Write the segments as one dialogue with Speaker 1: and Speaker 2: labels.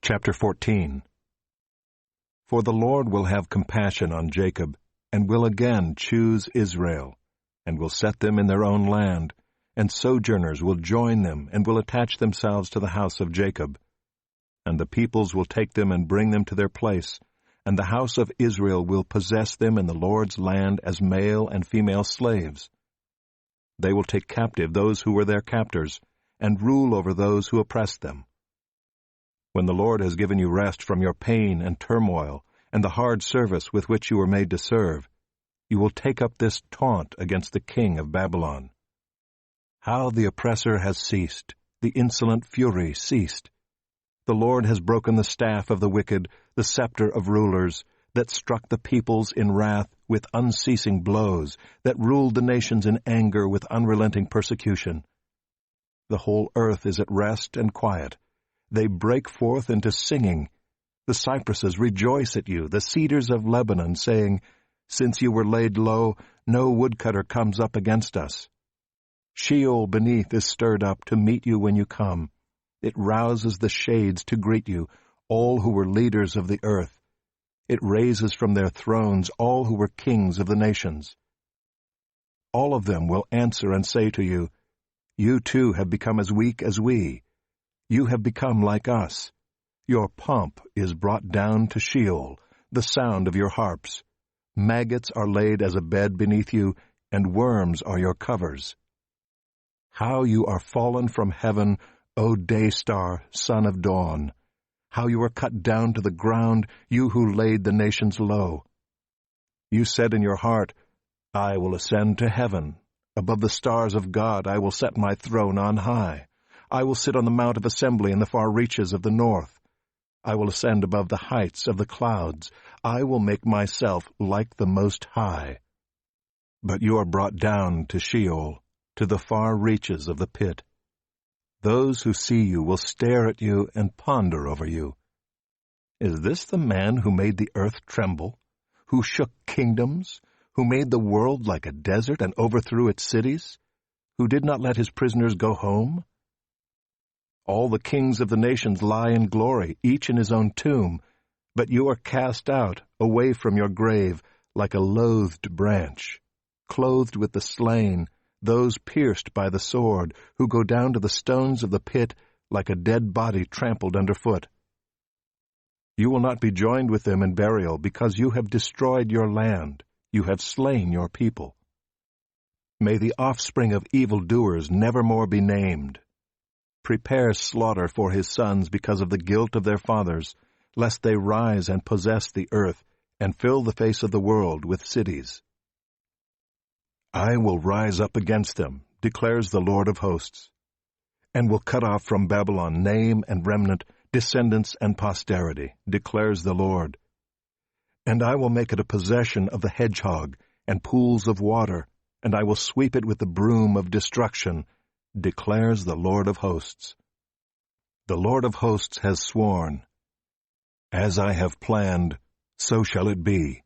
Speaker 1: Chapter 14. For the Lord will have compassion on Jacob, and will again choose Israel, and will set them in their own land, and sojourners will join them, and will attach themselves to the house of Jacob. And the peoples will take them and bring them to their place, and the house of Israel will possess them in the Lord's land as male and female slaves. They will take captive those who were their captors, and rule over those who oppressed them. When the Lord has given you rest from your pain and turmoil, and the hard service with which you were made to serve, you will take up this taunt against the king of Babylon. How the oppressor has ceased, the insolent fury ceased. The Lord has broken the staff of the wicked, the scepter of rulers, that struck the peoples in wrath with unceasing blows, that ruled the nations in anger with unrelenting persecution. The whole earth is at rest and quiet. They break forth into singing. The cypresses rejoice at you, the cedars of Lebanon, saying, Since you were laid low, no woodcutter comes up against us. Sheol beneath is stirred up to meet you when you come. It rouses the shades to greet you, all who were leaders of the earth. It raises from their thrones all who were kings of the nations. All of them will answer and say to you, You too have become as weak as we. You have become like us. Your pomp is brought down to Sheol, the sound of your harps. Maggots are laid as a bed beneath you, and worms are your covers. How you are fallen from heaven, O day star, son of dawn! How you are cut down to the ground, you who laid the nations low! You said in your heart, I will ascend to heaven. Above the stars of God I will set my throne on high. I will sit on the mount of assembly in the far reaches of the north. I will ascend above the heights of the clouds. I will make myself like the Most High. But you are brought down to Sheol, to the far reaches of the pit. Those who see you will stare at you and ponder over you. Is this the man who made the earth tremble, who shook kingdoms, who made the world like a desert and overthrew its cities, who did not let his prisoners go home? All the kings of the nations lie in glory, each in his own tomb, but you are cast out, away from your grave, like a loathed branch, clothed with the slain, those pierced by the sword, who go down to the stones of the pit like a dead body trampled underfoot. You will not be joined with them in burial, because you have destroyed your land, you have slain your people. May the offspring of evildoers nevermore be named. Prepare slaughter for his sons because of the guilt of their fathers, lest they rise and possess the earth, and fill the face of the world with cities. I will rise up against them, declares the Lord of hosts, and will cut off from Babylon name and remnant, descendants and posterity, declares the Lord. And I will make it a possession of the hedgehog and pools of water, and I will sweep it with the broom of destruction, declares the Lord of hosts. The Lord of hosts has sworn, As I have planned, so shall it be,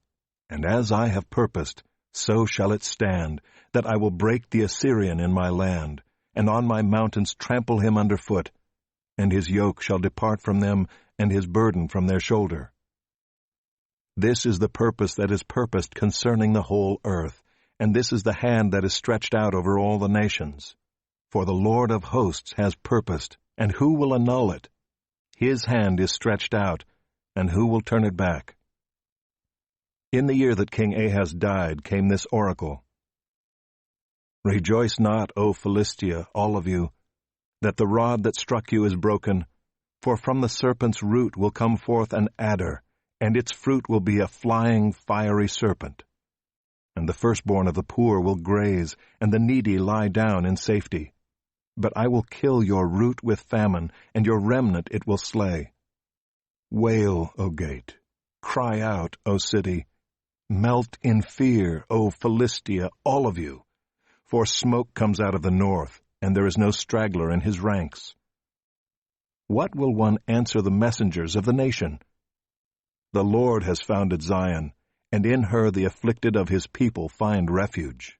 Speaker 1: and as I have purposed, so shall it stand, that I will break the Assyrian in my land, and on my mountains trample him underfoot, and his yoke shall depart from them, and his burden from their shoulder. This is the purpose that is purposed concerning the whole earth, and this is the hand that is stretched out over all the nations. For the Lord of hosts has purposed, and who will annul it? His hand is stretched out, and who will turn it back? In the year that King Ahaz died came this oracle. Rejoice not, O Philistia, all of you, that the rod that struck you is broken, for from the serpent's root will come forth an adder, and its fruit will be a flying, fiery serpent. And the firstborn of the poor will graze, and the needy lie down in safety. But I will kill your root with famine, and your remnant it will slay. Wail, O gate! Cry out, O city! Melt in fear, O Philistia, all of you! For smoke comes out of the north, and there is no straggler in his ranks. What will one answer the messengers of the nation? The Lord has founded Zion, and in her the afflicted of his people find refuge.